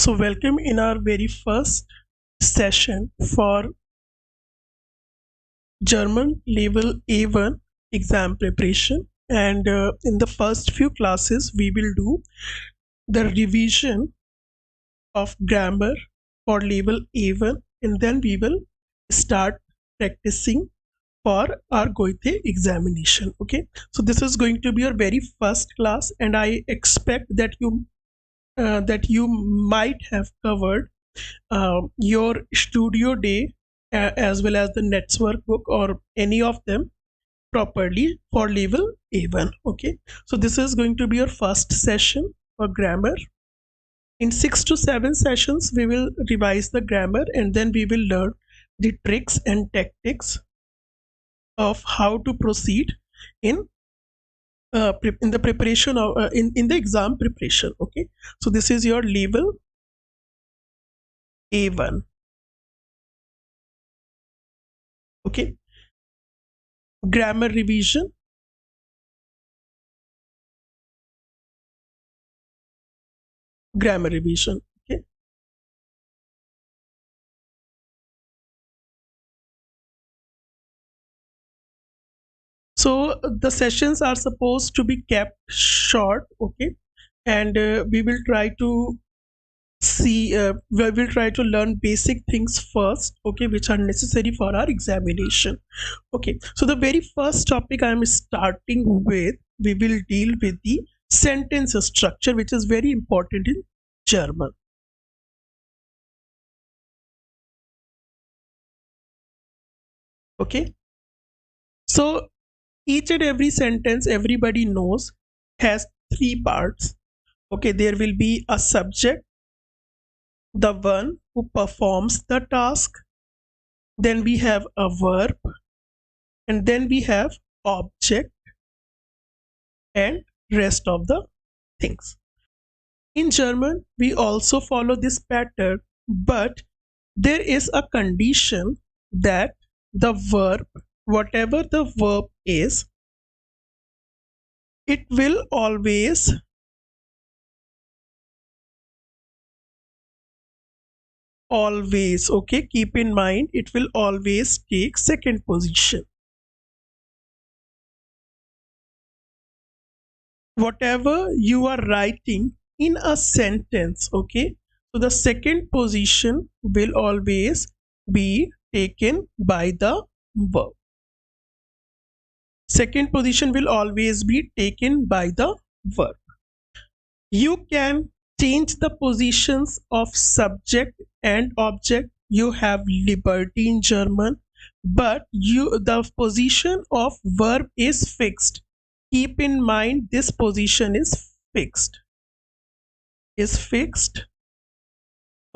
So, welcome in our very first session for German level A1 exam preparation. And in the first few classes, we will do the revision of grammar for level A1, and then we will start practicing for our Goethe examination. Okay, so this is going to be your very first class, and I expect that you might have covered your studio day as well as the network book or any of them properly for level A1. Okay, so this is going to be your first session for grammar. In 6 to 7 sessions we will revise the grammar, and then we will learn the tricks and tactics of how to proceed in in the preparation of in the exam preparation. Okay, so this is your level A1. Okay, grammar revision. Okay, so the sessions are supposed to be kept short. Okay, and we will try to we will try to learn basic things first, okay, which are necessary for our examination. Okay, so the very first topic I am starting with, we will deal with the sentence structure, which is very important in German. Okay, so each and every sentence, everybody knows, has three parts. Okay, there will be a subject, the one who performs the task, then we have a verb, and then we have object and rest of the things. In German we also follow this pattern, but there is a condition that the verb, whatever the verb is, it will always, okay, keep in mind, it will always take second position. Whatever you are writing in a sentence, okay, so the second position will always be taken by the verb. Second position will always be taken by the verb. You can change the positions of subject and object. You have liberty in German, but the position of verb is fixed. Keep in mind, this position is fixed.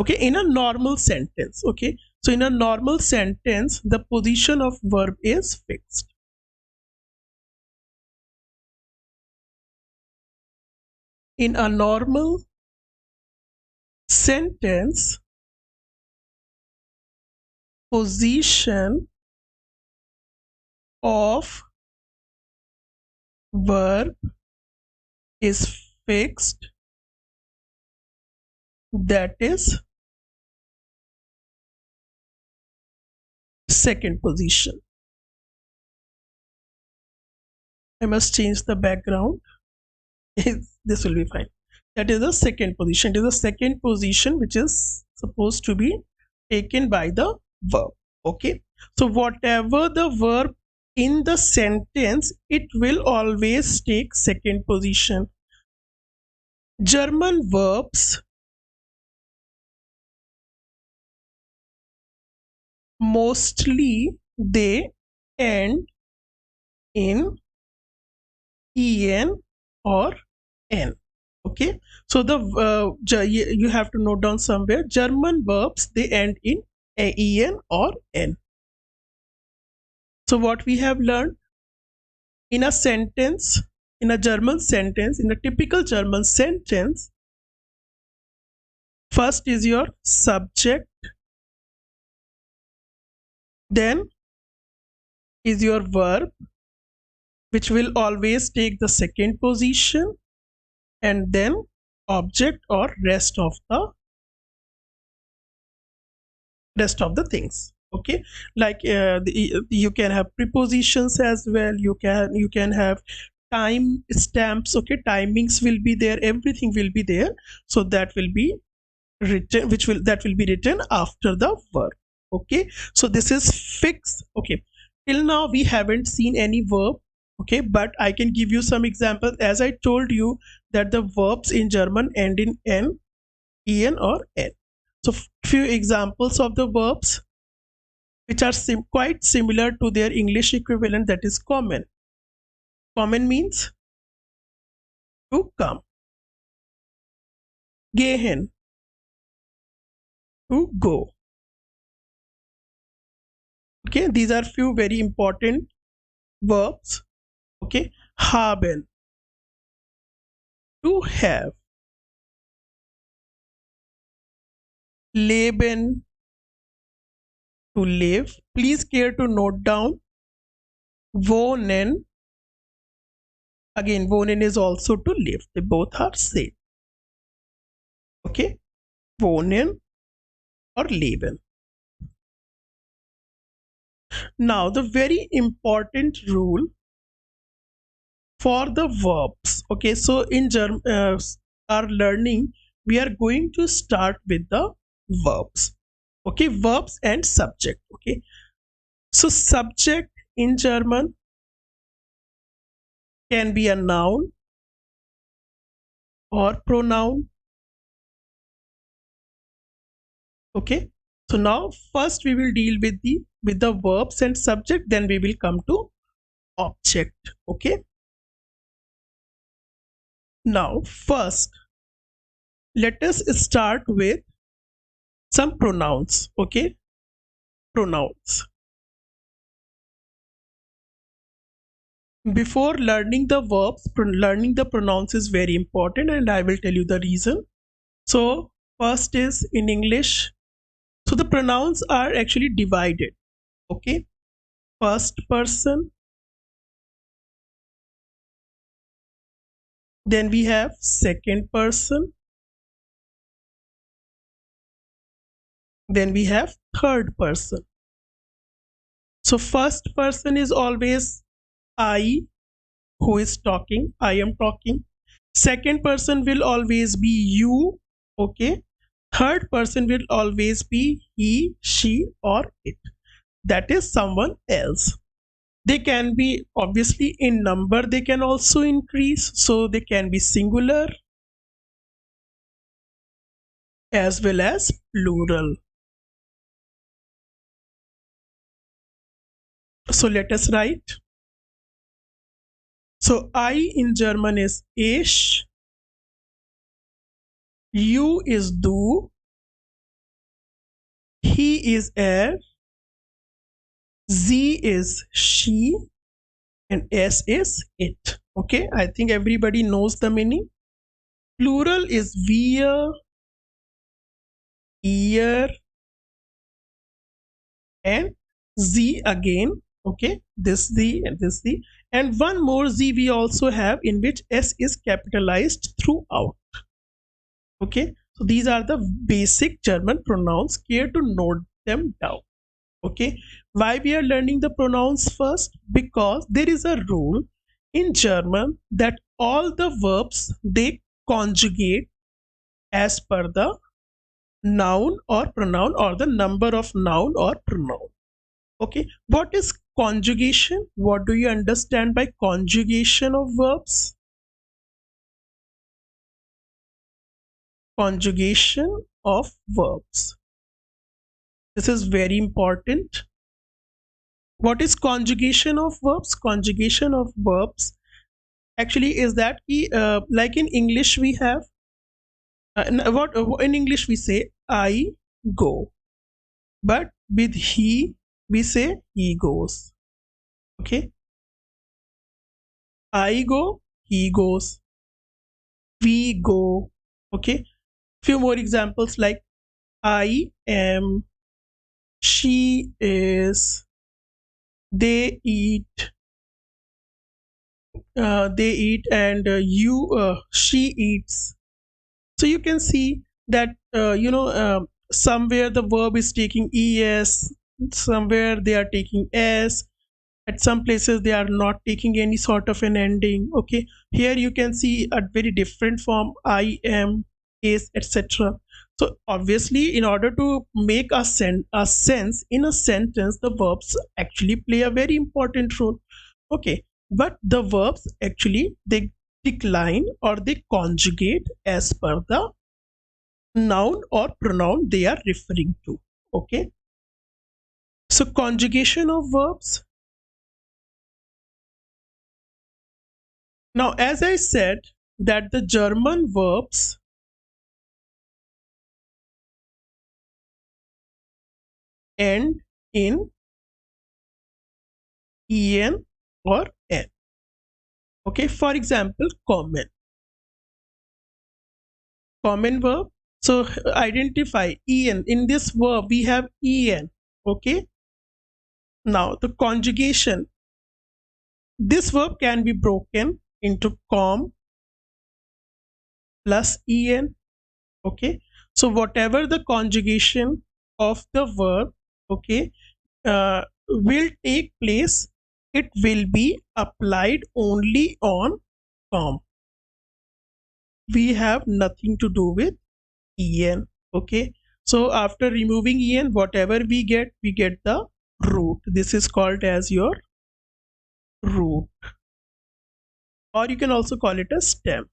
Okay, in a normal sentence. Okay, so in a normal sentence the position of verb is fixed. In a normal sentence, position of verb is fixed, that is second position. I must change the background. This will be fine. That is the second position. It is the second position which is supposed to be taken by the verb. Okay, so whatever the verb in the sentence, it will always take second position. German verbs mostly they end in en or n. Okay, so you have to note down somewhere, German verbs they end in en or n. So what we have learned in a sentence, in a German sentence, in a typical German sentence, first is your subject, then is your verb, which will always take the second position, and then object or rest of the rest of the things. Okay, like you can have prepositions as well. You can have time stamps. Okay, timings will be there, everything will be there. So that will be written, that will be written after the verb. Okay, so this is fixed. Okay, till now we haven't seen any verb. Okay, but I can give you some examples. As I told you that the verbs in German end in n, en, or n. So few examples of the verbs which are quite similar to their English equivalent, that is common. Common means to come. Gehen, to go. Okay, these are few very important verbs. Okay, haben, to have. Leben, to live. Please care to note down. Wohnen, again wohnen is also to live. They both are same. Okay, wohnen or leben. Now the very important rule for the verbs. Okay, so in our learning we are going to start with the verbs. Okay, verbs and subject. Okay, so subject in German can be a noun or pronoun. Okay, so now first we will deal with the verbs and subject, then we will come to object. Okay, now first let us start with some pronouns. Okay, pronouns. Before learning the verbs, learning the pronouns is very important, and I will tell you the reason. So first is in English. So the pronouns are actually divided. Okay, first person, then we have second person, then we have third person. So first person is always I, who is talking. I am talking. Second person will always be you. Okay, third person will always be he, she, or it. That is someone else. They can be obviously in number, they can also increase, so they can be singular as well as plural. So let us write. So I in German is ich, you is du, he is er, sie is she, and s is it. Okay, I think everybody knows the meaning. Plural is wir, ihr, and z again. Okay, this z and this z, and one more z we also have, in which s is capitalized throughout. Okay, so these are the basic German pronouns. Care to note them down. Okay, why we are learning the pronouns first? Because there is a rule in German that all the verbs they conjugate as per the noun or pronoun, or the number of noun or pronoun. Okay, what is conjugation? What do you understand by conjugation of verbs? Conjugation of verbs. This is very important. What is conjugation of verbs? Conjugation of verbs actually is that like in English we have what in English we say I go, but with he we say he goes. Okay, I go, he goes, we go. Okay, few more examples like I am, she is, they eat, and she eats. So you can see that somewhere the verb is taking es, somewhere they are taking s, at some places they are not taking any sort of an ending. Okay, here you can see a very different form: I am, is, etc. So obviously, in order to make a sense in a sentence, the verbs actually play a very important role. Okay, but the verbs actually they decline or they conjugate as per the noun or pronoun they are referring to. Okay, so conjugation of verbs. Now, as I said, that the German verbs end in en or n. Okay, for example, common verb. So identify en. In this verb, we have en. Okay, now the conjugation. This verb can be broken into com plus en. Okay, so whatever the conjugation of the verb, okay, will take place, it will be applied only on com. We have nothing to do with en. Okay, so after removing en, whatever we get the root. This is called as your root, or you can also call it a stem.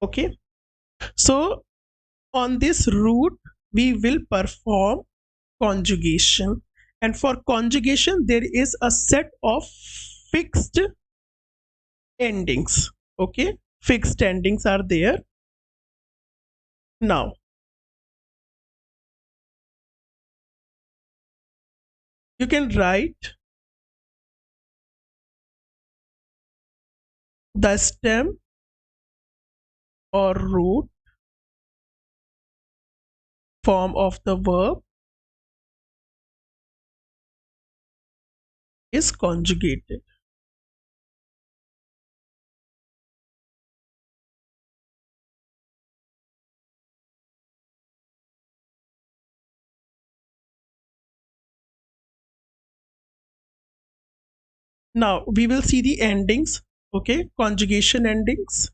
Okay, so on this root we will perform conjugation, and for conjugation there is a set of fixed endings. Okay, fixed endings are there. Now you can write the stem or root form of the verb is conjugated. Now we will see the endings. Okay, conjugation endings.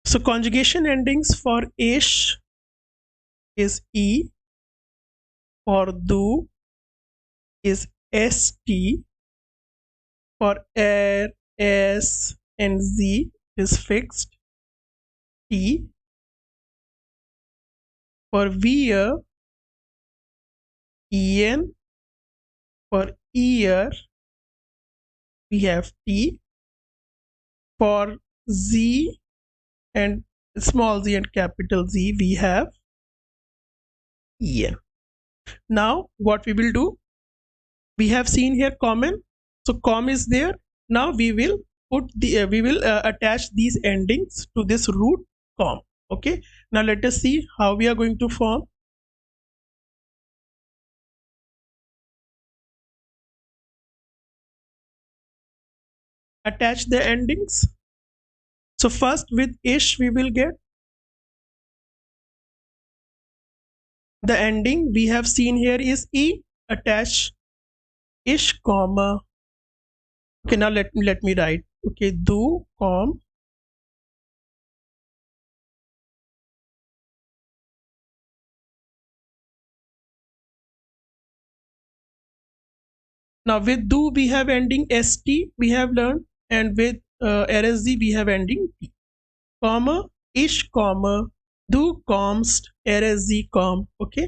So conjugation endings for ish is e, for do is st, for er, s, and z is fixed t, for wear, en, for ear we have t, for z and small z and capital Z we have en. Now what we will do, we have seen here common, so com is there. Now we will put the we will attach these endings to this root com. Okay, now let us see how we are going to form. Attach the endings. So first with ish we will get the ending we have seen here is e, attach ish comma. Okay, now let me write. Okay, do com. Now with do we have ending st we have learned, and with rsz we have ending t, comma, ish comma, do comst, rsz com. Okay,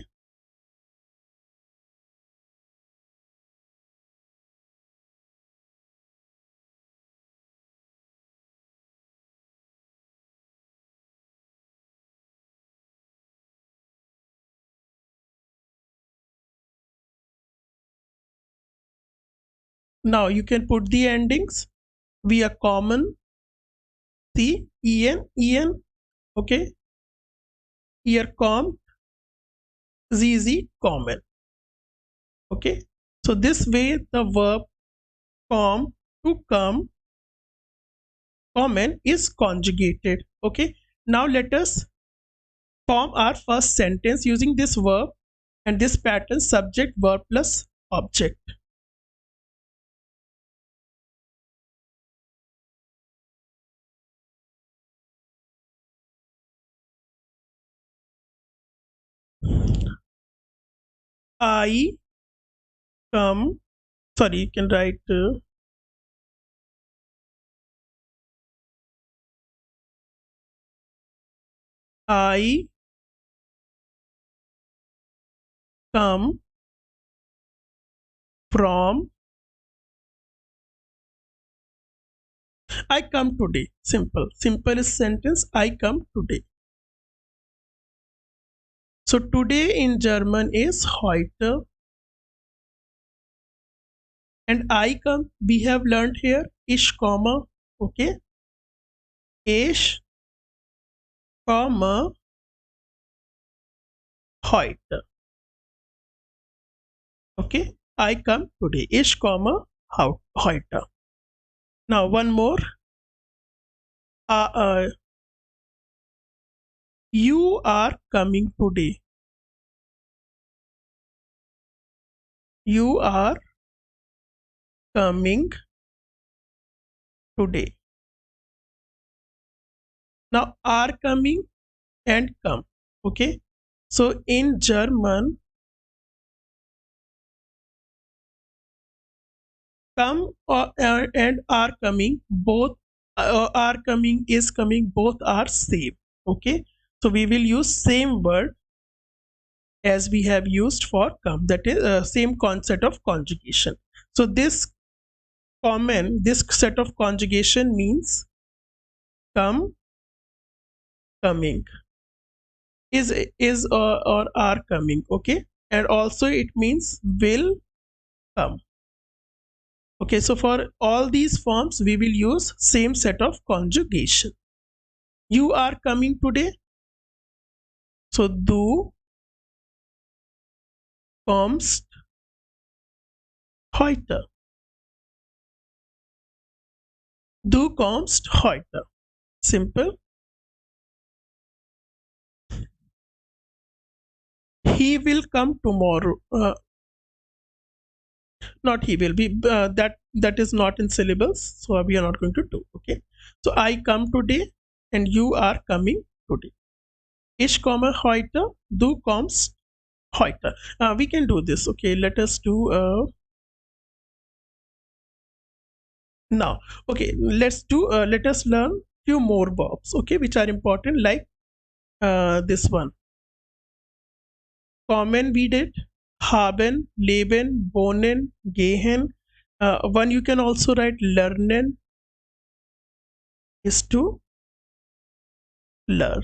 now you can put the endings via common, c, en. Okay, here com, zz common. Okay, So this way the verb come, to come, common is conjugated. Okay. Now let us form our first sentence using this verb and this pattern: subject, verb plus object. I come, sorry, you can write I come from, I come today. Simple. Simple is sentence: I come today. So today in German is heute, and I come we have learned here ich komme. Okay, ich komme heute. Okay, I come today. Ich komme heute. Now one more. Uh, uh, you are coming today. You are coming today. Now are coming and come. Okay. So in German, come and are coming, both are coming, is coming, both are same. Okay. So we will use same word as we have used for come. That is same concept of conjugation. So this set of conjugation means come, coming, is or are coming. Okay. And also it means will come. Okay, so for all these forms we will use same set of conjugation. You are coming today, so du kommst heute. Du kommst heute. Simple. He will come tomorrow. Not he will be, that is not in syllables, so we are not going to do. Okay, so I come today and you are coming today. Ich komme heute, du kommst heute. We can do this. Okay, let us do now. Okay, let us learn few more verbs, okay, which are important, like this one. Kommen we did, haben, leben, wohnen, gehen. One you can also write lernen, is to learn.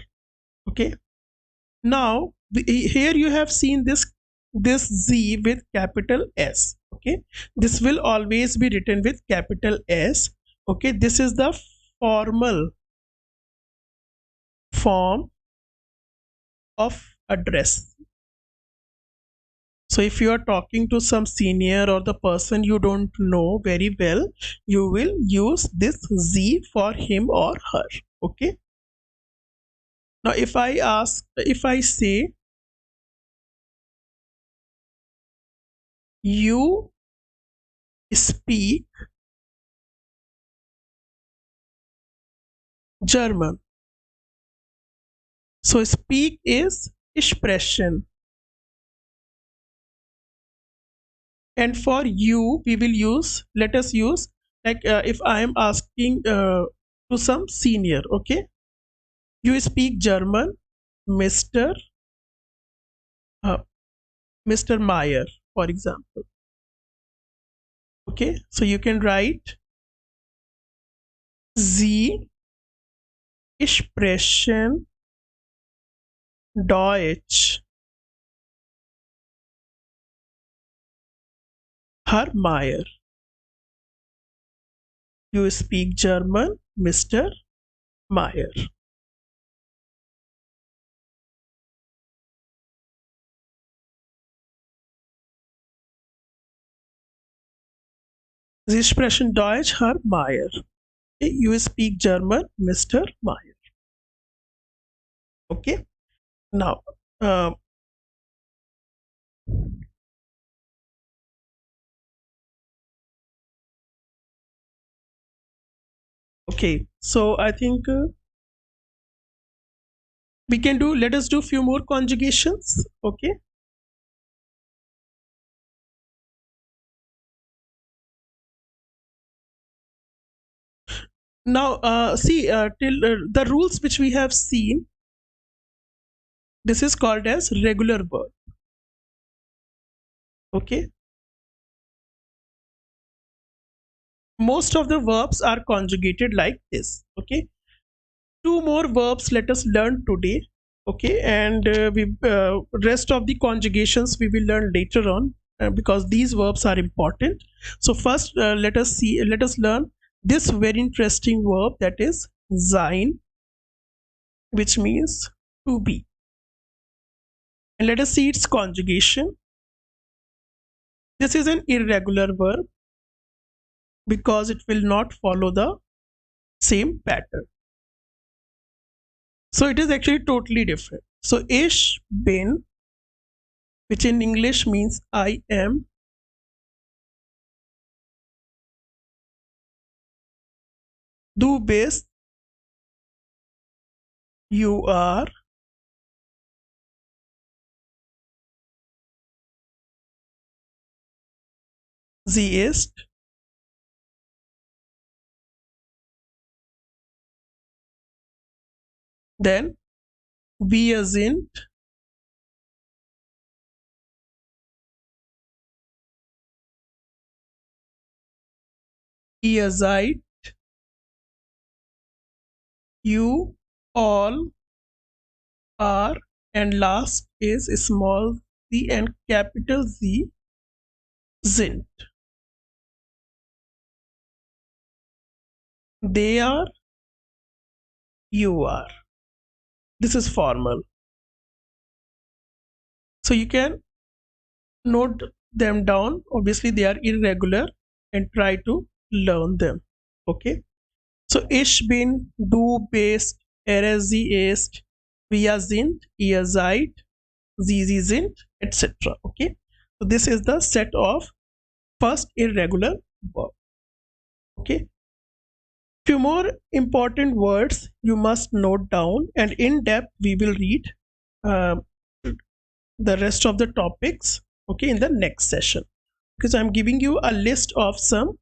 Okay. Now here you have seen this Z with capital S. Okay. This will always be written with capital S. Okay. This is the formal form of address. So if you are talking to some senior or the person you don't know very well, you will use this Z for him or her. Okay. Now if I say you speak German. So speak is sprechen. And for you, we will use, let us use, like if I am asking to some senior, okay, you speak German, Mr. Uh, Mr. Meyer, for example. Okay, so you can write Sie sprechen Deutsch, Herr Meyer. You speak German, Mr. Meyer. Sie sprechen Deutsch, Herr Mayer. Okay, you speak German, Mr. Mayer. Okay. Now, uh, okay. So I think we can do. Let us do few more conjugations. Okay. Now, see, till the rules which we have seen, this is called as regular verb. Okay. Most of the verbs are conjugated like this. Okay. Two more verbs let us learn today. Okay, and we rest of the conjugations we will learn later on, because these verbs are important. So first, let us learn this very interesting verb, that is sein, which means to be. And let us see its conjugation. This is an irregular verb because it will not follow the same pattern. So it is actually totally different. So ich bin, which in English means I am. Du bist, you are. Sie ist, then wir sind, ihr seid, you all are, and last is small z and capital Z, sind. They are, you are. This is formal. So you can note them down. Obviously, they are irregular and try to learn them. Okay. So ich bin, du bist, sie ist, wir sind, ihr seid, sie sind, etc. Okay. So this is the set of first irregular verb. Okay. Few more important words you must note down, and in depth we will read uh, the rest of the topics, okay, in the next session, because I'm giving you a list of some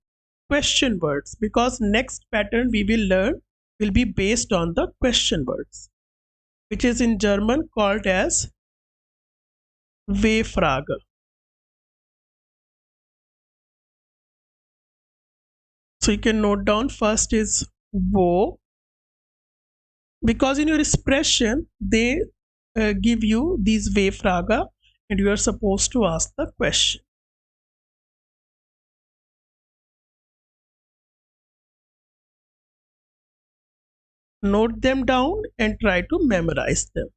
question words, because next pattern we will learn will be based on the question words, which is in German called as W-Frage. So you can note down first is wo, because in your expression they give you these W-Frage and you are supposed to ask the question. Note them down and try to memorize them.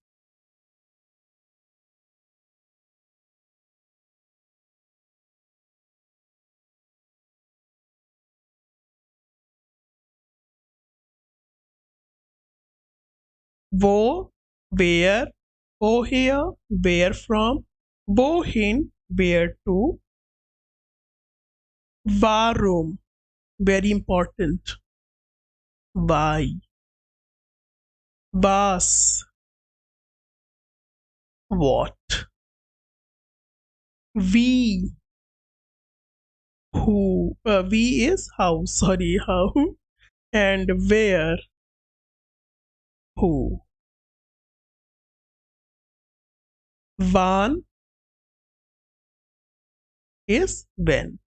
Wo, where, woher, where from, wohin, where to, warum, very important, why, was, what, wie, who, wie is how, sorry, how, and where, who, wann is when,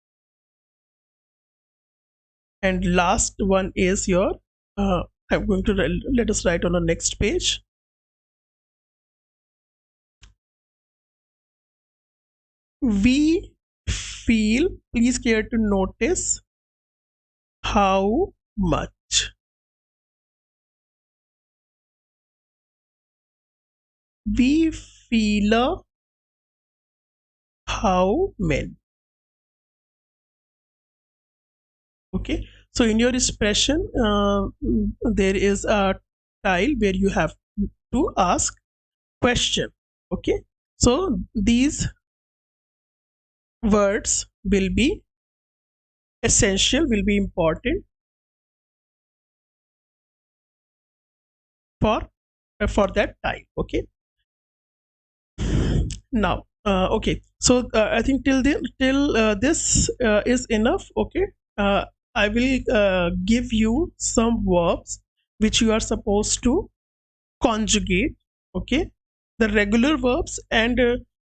and last one is your I'm going to let us write on the next page. We feel, please care to notice how much. We feel how many. Okay, so in your expression, there is a tile where you have to ask question. Okay, so these words will be essential, will be important for that tile. Okay, now okay, so I think till this is enough. Okay, uh, I will give you some verbs which you are supposed to conjugate. Okay, the regular verbs, and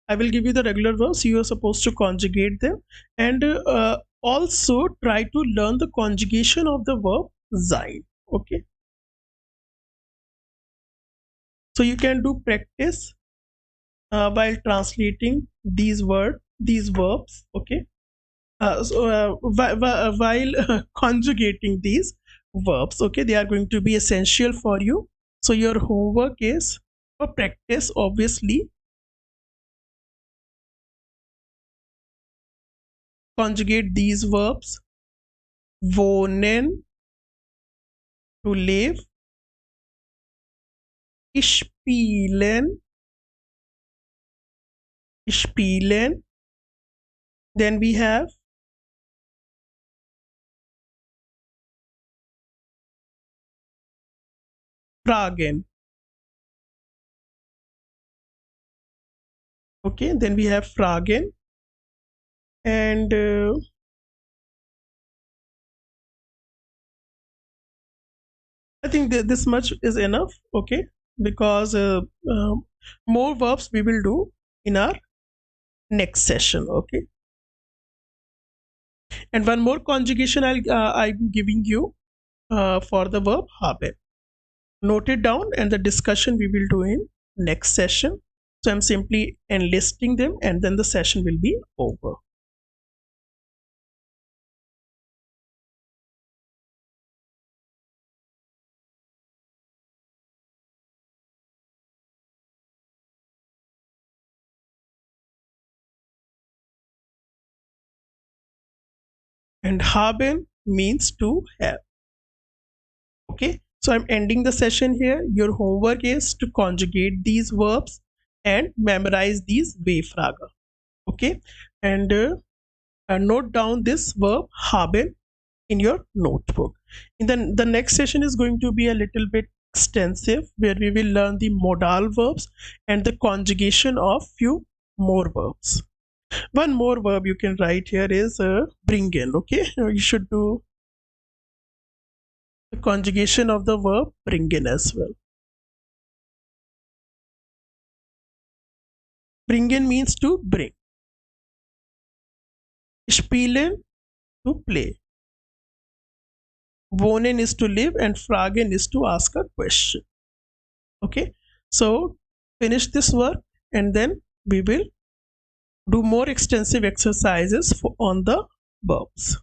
I will give you the regular verbs, you are supposed to conjugate them, and also try to learn the conjugation of the verb sein. Okay, so you can do practice while translating these verbs. Okay, while conjugating these verbs. Okay, they are going to be essential for you. So your homework is for practice, obviously, conjugate these verbs: wohnen, to live; spielen, spielen. Then we have fragen. Okay, then we have fragen, and I think that this much is enough. Okay, because more verbs we will do in our next session. Okay, and one more conjugation I'm giving you for the verb haben. Note it down, and the discussion we will do in next session. So I'm simply enlisting them, and then the session will be over. And haben means to have. Okay, so I'm ending the session here. Your homework is to conjugate these verbs and memorize these Wehfrage. Okay, and note down this verb haben in your notebook. In the next session is going to be a little bit extensive, where we will learn the modal verbs and the conjugation of few more verbs. One more verb you can write here is bringen. Okay, you should do the conjugation of the verb bringen as well. Bringen means to bring. Spielen, to play. Wohnen is to live, and fragen is to ask a question. Okay, so finish this work, and then we will do more extensive exercises on the verbs.